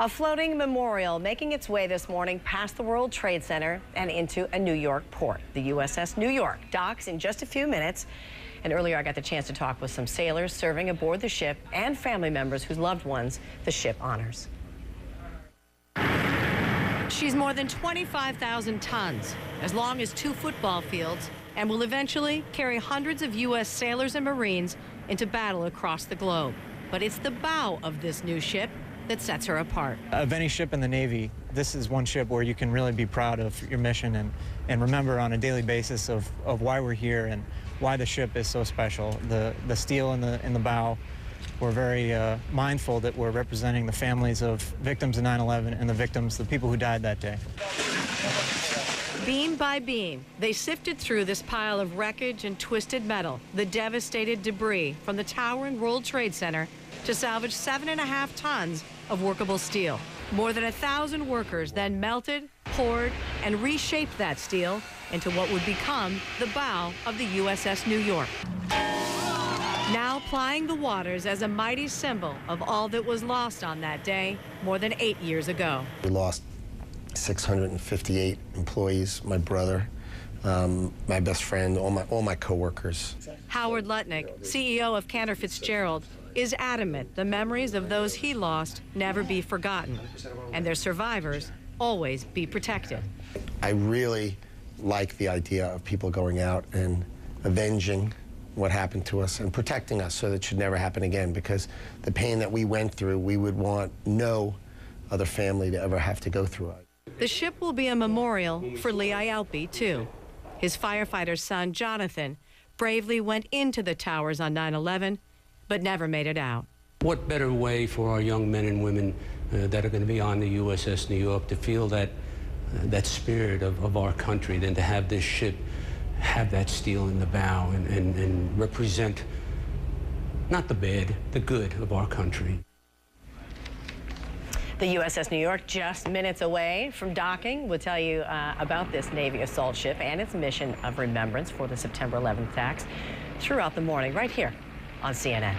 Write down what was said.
A floating memorial making its way this morning past the World Trade Center and into a New York port. The USS New York docks in just a few minutes. And earlier I got the chance to talk with some sailors serving aboard the ship and family members whose loved ones the ship honors. She's more than 25,000 tons, as long as 2 football fields, and will eventually carry hundreds of U.S. sailors and Marines into battle across the globe. But it's the bow of this new ship that sets her apart. Of any ship in the Navy, this is one ship where you can really be proud of your mission and remember on a daily basis of why we're here and why the ship is so special. The steel in the bow, we're very mindful that we're representing the families of victims of 9/11 and the people who died that day. Beam by beam, they sifted through this pile of wreckage and twisted metal, the devastated debris from the towering World Trade Center, to salvage 7.5 tons of workable steel. More than 1,000 workers then melted, poured, and reshaped that steel into what would become the bow of the USS New York. Now plying the waters as a mighty symbol of all that was lost on that day more than 8 years ago. We lost 658 employees, my brother, my best friend, all my coworkers. Howard Lutnick, CEO of Cantor Fitzgerald, is adamant the memories of those he lost never be forgotten, and their survivors always be protected. I really like the idea of people going out and avenging what happened to us and protecting us so that it should never happen again, because the pain that we went through, we would want no other family to ever have to go through it. The ship will be a memorial for Lee Ialpi, too. His firefighter son, Jonathan, bravely went into the towers on 9/11, but never made it out. What better way for our young men and women that are going to be on the USS New York to feel that spirit of our country than to have this ship have that steel in the bow and represent not the bad, the good of our country. The USS New York, just minutes away from docking. We'll tell you about this Navy assault ship and its mission of remembrance for the September 11th attacks throughout the morning, right here on CNN.